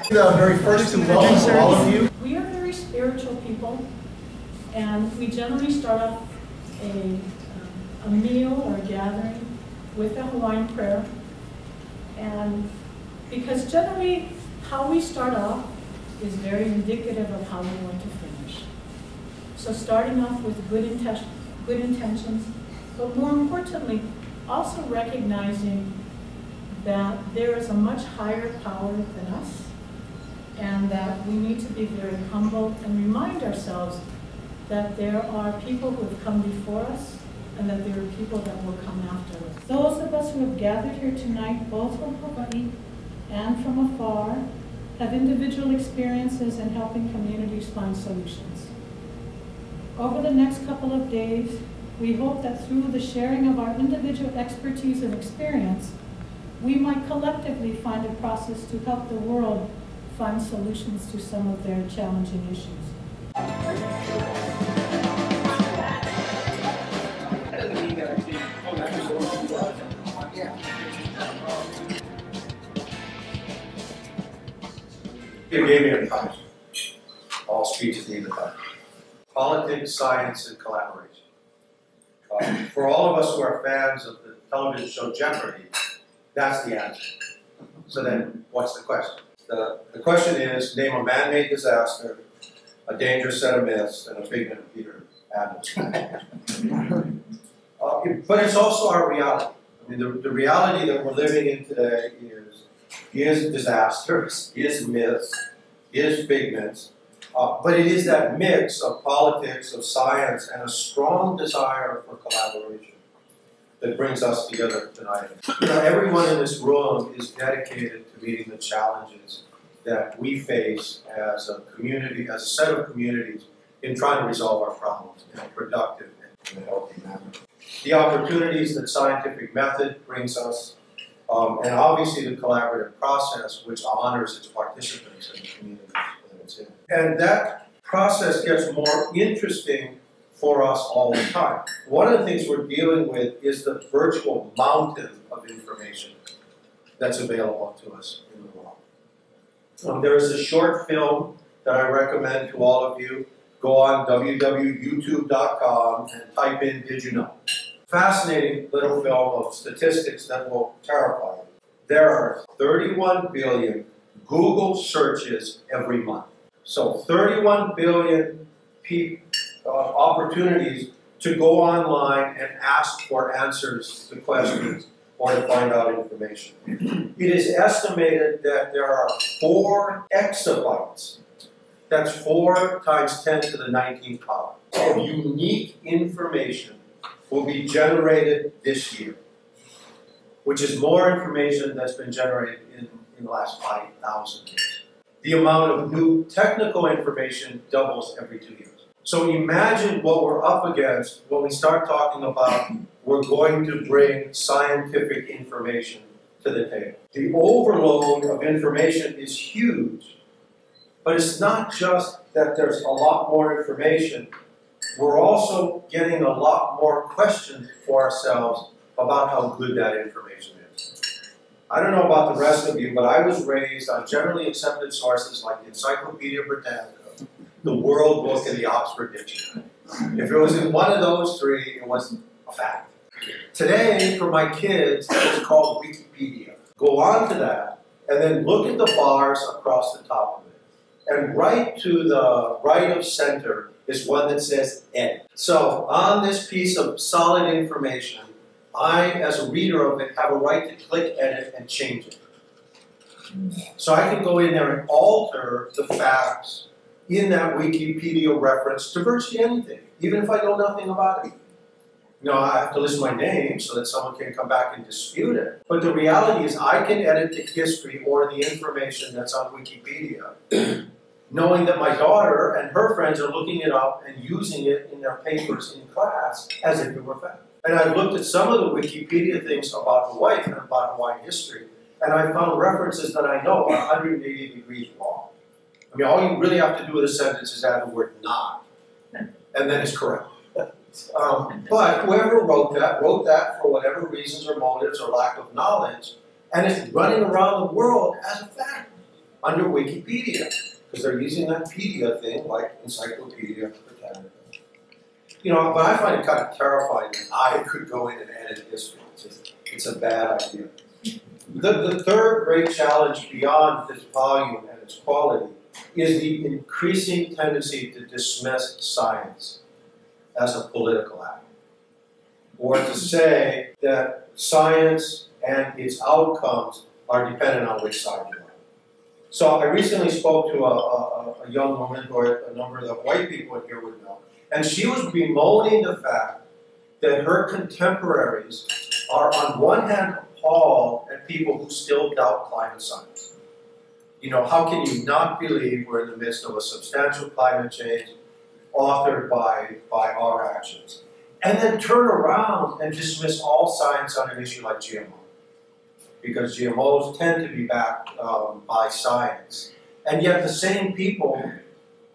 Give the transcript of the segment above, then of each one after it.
The very first to welcome all of you. We are very spiritual people, and we generally start off a meal or a gathering with a Hawaiian prayer. And because generally how we start off is very indicative of how we want to finish. So starting off with good intentions, but more importantly, also recognizing that there is a much higher power than us, and that we need to be very humble and remind ourselves that there are people who have come before us and that there are people that will come after us. Those of us who have gathered here tonight, both from Hawaii and from afar, have individual experiences in helping communities find solutions. Over the next couple of days, we hope that through the sharing of our individual expertise and experience, we might collectively find a process to help the world find solutions to some of their challenging issues. You gave me a time. All speeches need a time. Politics, science, and collaboration. For all of us who are fans of the television show Jeopardy, that's the answer. So then, what's the question? The question is, name a man-made disaster, a dangerous set of myths, and a figment of Peter Adams. But it's also our reality. I mean, the reality that we're living in today is disasters, is myths, is figments, but it is that mix of politics, of science, and a strong desire for collaboration that brings us together tonight. You know, everyone in this room is dedicated to meeting the challenges that we face as a community, as a set of communities, in trying to resolve our problems in a productive and healthy manner. The opportunities that scientific method brings us, and obviously the collaborative process, which honors its participants and the communities that it's in. And that process gets more interesting for us all the time. One of the things we're dealing with is the virtual mountain of information that's available to us in the world. There is a short film that I recommend to all of you. Go on www.youtube.com and type in "Did you know?" Fascinating little film of statistics that will terrify you. There are 31 billion Google searches every month. So 31 billion opportunities to go online and ask for answers to questions or to find out information. It is estimated that there are 4 exabytes, that's 4 times 10 to the 19th power, of unique information will be generated this year, which is more information that's been generated in the last 5,000 years. The amount of new technical information doubles every 2 years. So imagine what we're up against when we start talking about we're going to bring scientific information to the table. The overload of information is huge, but it's not just that there's a lot more information. We're also getting a lot more questions for ourselves about how good that information is. I don't know about the rest of you, but I was raised on generally accepted sources like the Encyclopedia Britannica, the World Book, and the Oxford Dictionary. If it was in one of those 3, it wasn't a fact. Today, for my kids, it's called Wikipedia. Go on to that, and then look at the bars across the top of it. And right to the right of center is one that says edit. So on this piece of solid information, I, as a reader of it, have a right to click edit and change it. So I can go in there and alter the facts in that Wikipedia reference to virtually anything, even if I know nothing about it. You know, I have to list my name so that someone can come back and dispute it. But the reality is I can edit the history or the information that's on Wikipedia, knowing that my daughter and her friends are looking it up and using it in their papers in class as if it were fact. And I've looked at some of the Wikipedia things about Hawaii and about Hawaiian history, and I found references that I know are 180 degrees wrong. I mean, all you really have to do with a sentence is add the word "not," and then it's correct. But whoever wrote that for whatever reasons or motives or lack of knowledge, and it's running around the world as a fact. under Wikipedia, because they're using that pedia thing like Encyclopedia Britannica. You know, but I find it kind of terrifying that I could go in and edit history. It's a bad idea. The third great challenge beyond this volume and its quality is the increasing tendency to dismiss science as a political act, or to say that science and its outcomes are dependent on which side you are. So I recently spoke to a young woman who a number of the white people here would know, and she was bemoaning the fact that her contemporaries are on one hand appalled at people who still doubt climate science. You know, how can you not believe we're in the midst of a substantial climate change authored by our actions? And then turn around and dismiss all science on an issue like GMO. Because GMOs tend to be backed by science. And yet the same people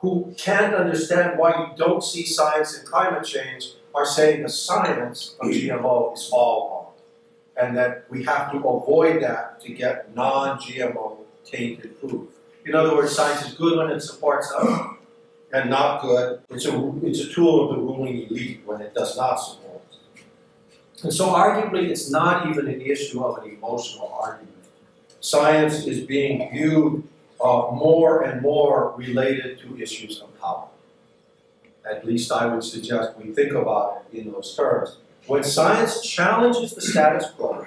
who can't understand why you don't see science in climate change are saying the science of GMO is all wrong. And that we have to avoid that to get non-GMO tainted food. In other words, science is good when it supports us, and not good. It's a tool of the ruling elite when it does not support us. And so arguably, it's not even an issue of an emotional argument. Science is being viewed more and more related to issues of power. At least I would suggest we think about it in those terms. When science challenges the status quo,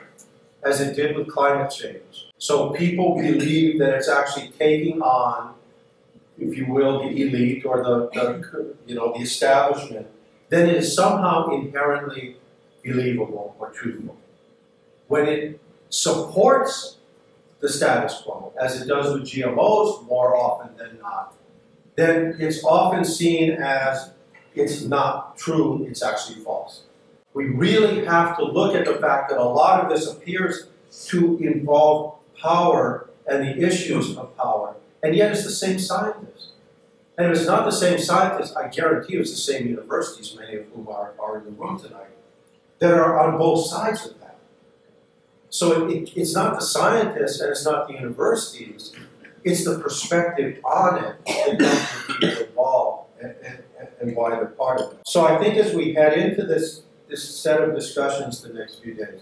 as it did with climate change, so people believe that it's actually taking on, if you will, the elite or the establishment, then it is somehow inherently believable or truthful. When it supports the status quo, as it does with GMOs more often than not, then it's often seen as it's not true, it's actually false. We really have to look at the fact that a lot of this appears to involve power and the issues of power, and yet it's the same scientists. And if it's not the same scientists, I guarantee you it's the same universities, many of whom are in the room tonight, that are on both sides of that. So it's not the scientists and it's not the universities, it's the perspective on it that comes with people involved and why they're part of it. So I think as we head into this set of discussions the next few days,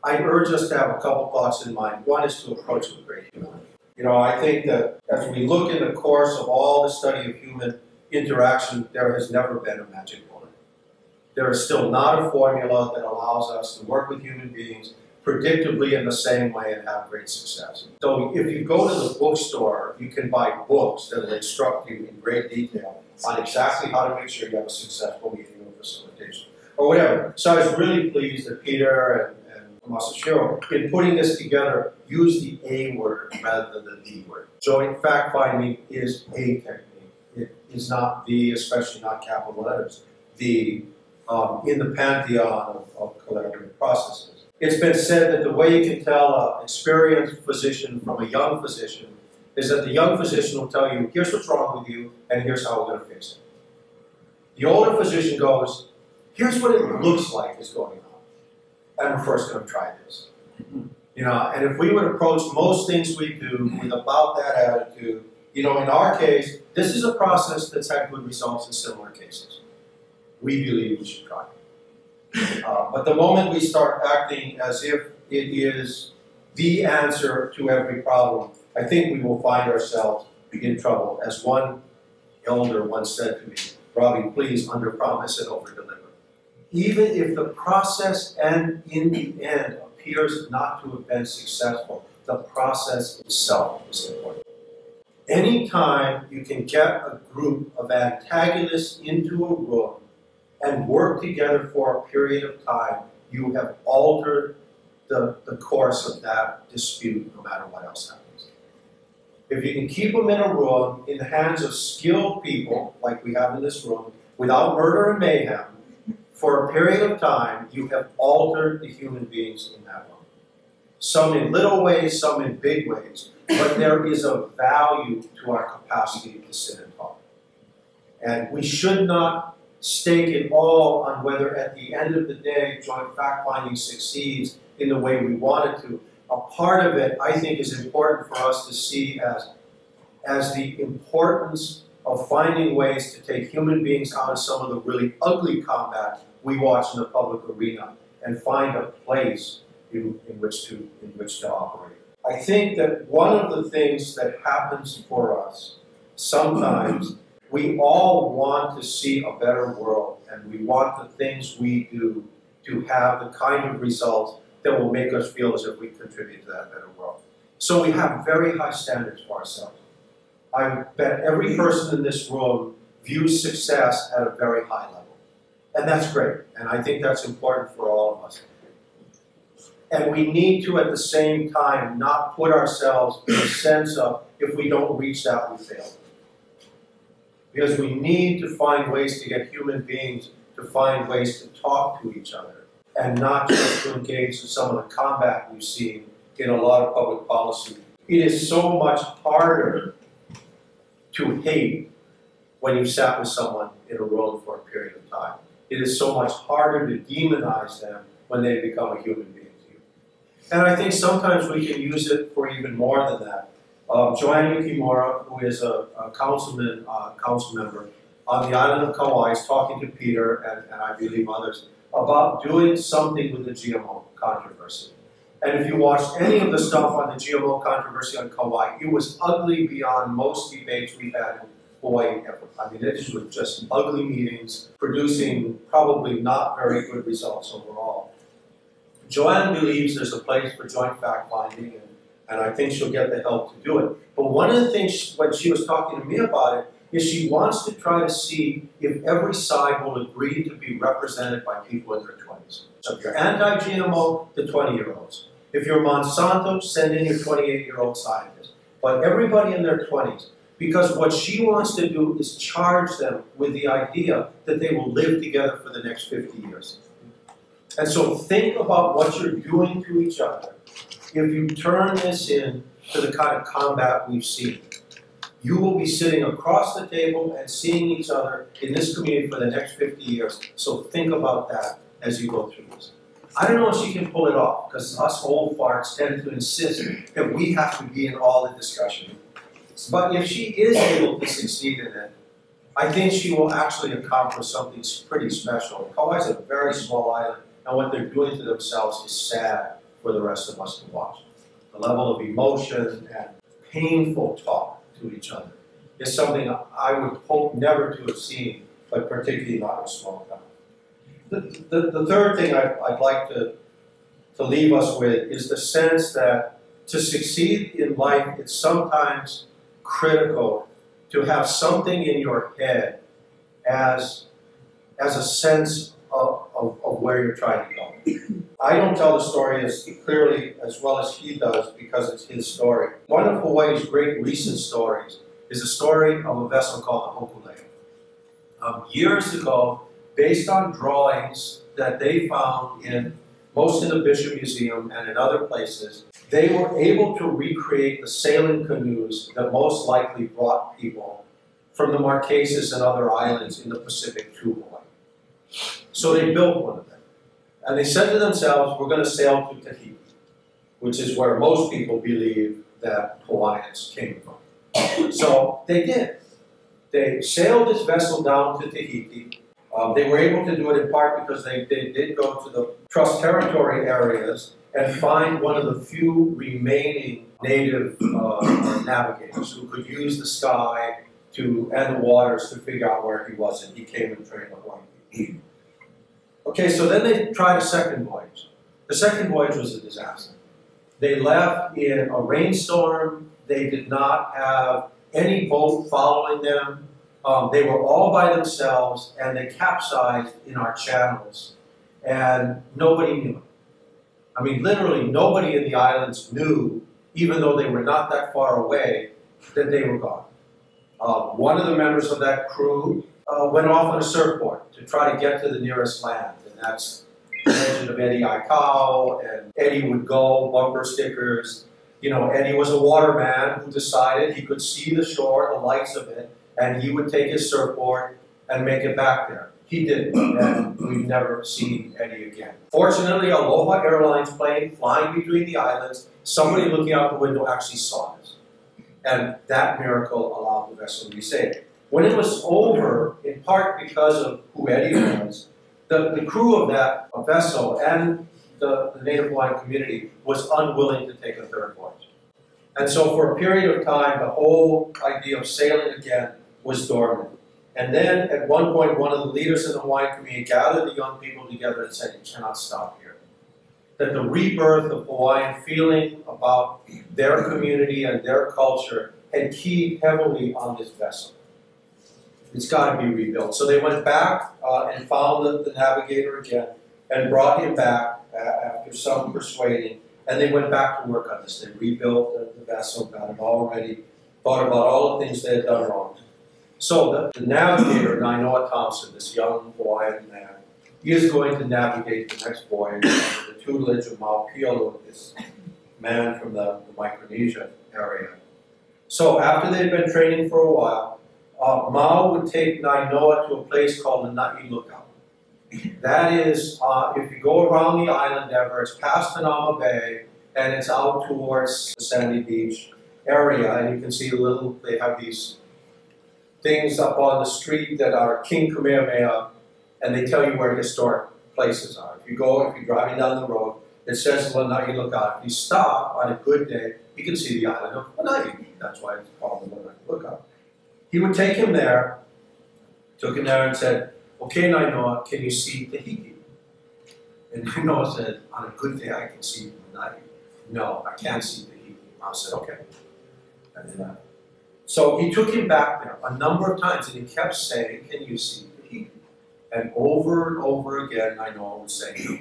I urge us to have a couple thoughts in mind. One is to approach with great humility. You know, I think that as we look in the course of all the study of human interaction, there has never been a magic bullet. There is still not a formula that allows us to work with human beings predictably in the same way and have great success. So if you go to the bookstore, you can buy books that will instruct you in great detail on exactly how to make sure you have a successful meeting or facilitation, or whatever. So I was really pleased that Peter and Masashiro, in putting this together, use the A word rather than the D word. Joint fact-finding is a technique. It is not the, especially not capital letters, the in the pantheon of collaborative processes. It's been said that the way you can tell an experienced physician from a young physician is that the young physician will tell you, here's what's wrong with you, and here's how we're going to fix it. The older physician goes, here's what it looks like is going on, and we're first going to try this. You know, and if we would approach most things we do with about that attitude, you know, in our case, this is a process that's had good results in similar cases. We believe we should try it. But the moment we start acting as if it is the answer to every problem, I think we will find ourselves in trouble. As one elder once said to me, Robbie, please under-promise and over-deliver. Even if the process and in the end appears not to have been successful, the process itself is important. Anytime you can get a group of antagonists into a room and work together for a period of time, you have altered the course of that dispute, no matter what else happens. If you can keep them in a room in the hands of skilled people, like we have in this room, without murder and mayhem, for a period of time, you have altered the human beings in that room. Some in little ways, some in big ways, but there is a value to our capacity to sit and talk. And we should not stake it all on whether at the end of the day joint fact-finding succeeds in the way we want it to. A part of it, I think, is important for us to see as as the importance of finding ways to take human beings out of some of the really ugly combat we watch in the public arena and find a place in which to operate. I think that one of the things that happens for us, sometimes we all want to see a better world, and we want the things we do to have the kind of results that will make us feel as if we contribute to that better world. So we have very high standards for ourselves. I bet every person in this room views success at a very high level. And that's great, and I think that's important for all of us. And we need to, at the same time, not put ourselves in a sense of, if we don't reach that, we fail. Because we need to find ways to get human beings to find ways to talk to each other, and not just to engage in some of the combat we've seen in a lot of public policy. It is so much harder to hate when you sat with someone in a room for a period of time. It is so much harder to demonize them when they become a human being to you. And I think sometimes we can use it for even more than that. Joanne Yukimura, who is a council member on the island of Kauai, is talking to Peter and I believe others about doing something with the GMO controversy. And if you watched any of the stuff on the GMO controversy on Kauai, it was ugly beyond most debates we've had in Hawaii ever. I mean, it was just ugly meetings, producing probably not very good results overall. Joanne believes there's a place for joint fact-finding, and I think she'll get the help to do it. But one of the things, when she was talking to me about it, is she wants to try to see if every side will agree to be represented by people in their 20s. So if you're anti-GMO, the 20-year-olds. If you're Monsanto, send in your 28-year-old scientist. But everybody in their 20s. Because what she wants to do is charge them with the idea that they will live together for the next 50 years. And so think about what you're doing to each other. If you turn this into the kind of combat we've seen, you will be sitting across the table and seeing each other in this community for the next 50 years. So think about that as you go through this. I don't know if she can pull it off, because us old farts tend to insist that we have to be in all the discussion. But if she is able to succeed in it, I think she will actually accomplish something pretty special. Kauai is a very small island, and what they're doing to themselves is sad for the rest of us to watch. The level of emotion and painful talk to each other is something I would hope never to have seen, but particularly not in a small town. The third thing I'd like to leave us with is the sense that to succeed in life, it's sometimes critical to have something in your head as a sense of where you're trying to go. I don't tell the story as clearly as well as he does because it's his story. One of Hawaii's great recent stories is a story of a vessel called the Hokulea. Years ago, based on drawings that they found most in the Bishop Museum and in other places, they were able to recreate the sailing canoes that most likely brought people from the Marquesas and other islands in the Pacific to Hawaii. So they built one of them. And they said to themselves, we're going to sail to Tahiti, which is where most people believe that Hawaiians came from. So they did. They sailed this vessel down to Tahiti. They were able to do it in part because they did go to the Trust Territory areas and find one of the few remaining native navigators who could use the sky and the waters to figure out where he was, and he came and trained the Hawaii. Okay, so then they tried a second voyage. The second voyage was a disaster. They left in a rainstorm. They did not have any boat following them. They were all by themselves, and they capsized in our channels, and nobody knew it. I mean, literally nobody in the islands knew, even though they were not that far away, that they were gone. One of the members of that crew went off on a surfboard to try to get to the nearest land, and that's the legend of Eddie Aikau, and Eddie would go, bumper stickers. You know, Eddie was a waterman who decided he could see the shore, the lights of it, and he would take his surfboard and make it back there. He didn't, and we've never seen Eddie again. Fortunately, Aloha Airlines plane flying between the islands, somebody looking out the window actually saw this. And that miracle allowed the vessel to be saved. When it was over, in part because of who Eddie was, the crew of that vessel and the Native Hawaiian community was unwilling to take a third voyage. And so for a period of time, the whole idea of sailing again was dormant. And then at one point, one of the leaders in the Hawaiian community gathered the young people together and said, "You cannot stop here." That the rebirth of Hawaiian feeling about their community and their culture had keyed heavily on this vessel. It's got to be rebuilt. So they went back and found the navigator again and brought him back after some persuading. And they went back to work on this. They rebuilt the vessel, got it all ready, thought about all the things they had done wrong. So the navigator, Nainoa Thompson, this young Hawaiian man, he is going to navigate the next voyage under the tutelage of Maupiolo, this man from the Micronesia area. So after they'd been training for a while, Mao would take Nainoa to a place called the Na'i Lookout. That is, if you go around the island ever, it's past Tanama Bay, and it's out towards the Sandy Beach area, and you can see they have these things up on the street that are King Kamehameha, and they tell you where historic places are. If you're driving down the road, it says Lanai Lookout. If you stop on a good day, you can see the island of Lanai. That's why it's called the Lanai Lookout. He would take him there, took him there and said, "Okay, Nainoa, can you see Tahiti?" And Nainoa said, "On a good day, I can see Lanai." "No, I can't see Tahiti." I said, "Okay." And so he took him back there a number of times, and he kept saying, "Can you see Tahiti?" And over again, Nainoa would say no.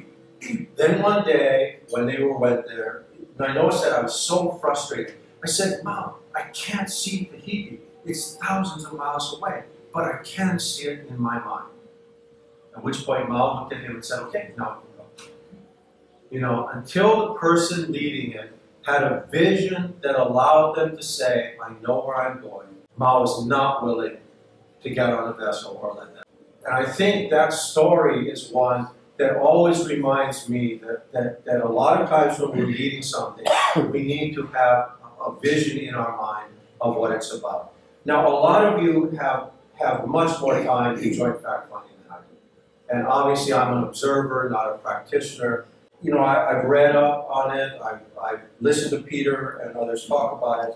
Then one day, when they went there, Nainoa said, "I was so frustrated." I said, "Mom, I can't see Tahiti. It's thousands of miles away, but I can see it in my mind." At which point, Mao looked at him and said, "Okay, now we go." You know, until the person leading it had a vision that allowed them to say, "I know where I'm going," Mao was not willing to get on a vessel or let them. And I think that story is one that always reminds me that a lot of times when we're leading something, we need to have a vision in our mind of what it's about. Now, a lot of you have much more time in joint fact-finding than I do. And obviously, I'm an observer, not a practitioner. You know, I've read up on it, I've listened to Peter and others talk about it.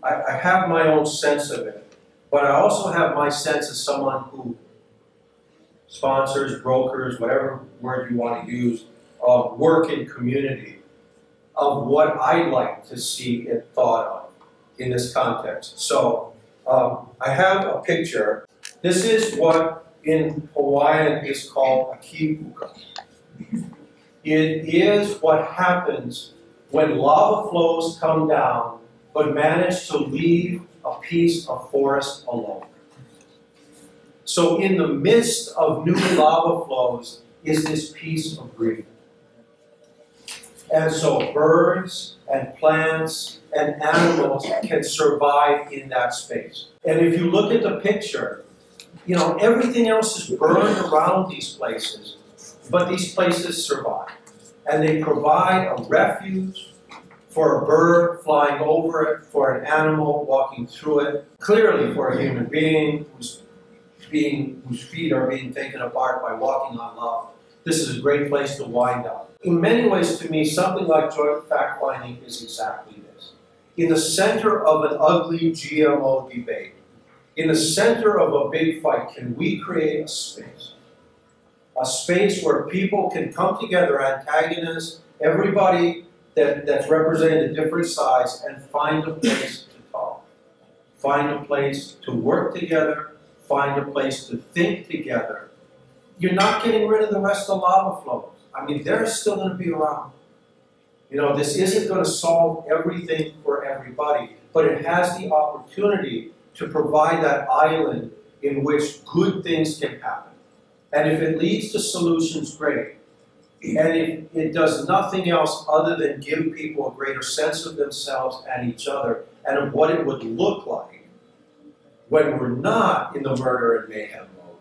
I have my own sense of it, but I also have my sense as someone who sponsors, brokers, whatever word you want to use, work in community, of what I'd like to see it thought of in this context. So I have a picture. This is what in Hawaiian is called a kipuka. It is what happens when lava flows come down but manage to leave a piece of forest alone. So in the midst of new lava flows is this piece of green. And so birds and plants and animals can survive in that space. And if you look at the picture, you know, everything else is burned around these places, but these places survive. And they provide a refuge for a bird flying over it, for an animal walking through it, clearly for a human being whose feet are being taken apart by walking on lava. This is a great place to wind up. In many ways, to me, something like joint fact-finding is exactly this. In the center of an ugly GMO debate, in the center of a big fight, can we create a space? A space where people can come together, antagonists, everybody that's representing a different size, and find a place to talk. Find a place to work together, find a place to think together. You're not getting rid of the rest of the lava flows. I mean, they're still going to be around. You know, this isn't going to solve everything for everybody, but it has the opportunity to provide that island in which good things can happen. And if it leads to solutions, great. And if it does nothing else other than give people a greater sense of themselves and each other and of what it would look like when we're not in the murder and mayhem mode,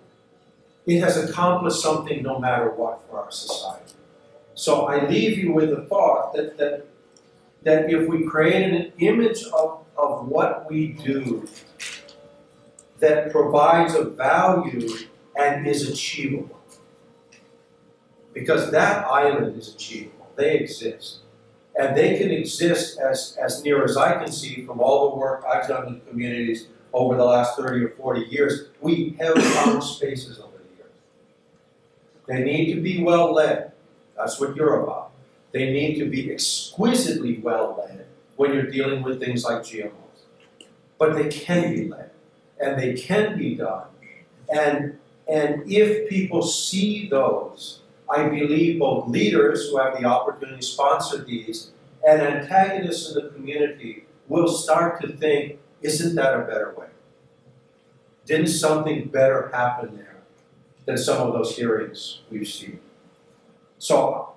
it has accomplished something no matter what for our society. So I leave you with the thought that that if we create an image of what we do that provides a value and is achievable, because that island is achievable, they exist. And they can exist as near as I can see from all the work I've done in communities over the last 30 or 40 years. We have found spaces over the years. They need to be well led. That's what you're about. They need to be exquisitely well led when you're dealing with things like GMOs. But they can be led, and they can be done. And if people see those, I believe both leaders who have the opportunity to sponsor these and antagonists in the community will start to think, isn't that a better way? Didn't something better happen there than some of those hearings we've seen? So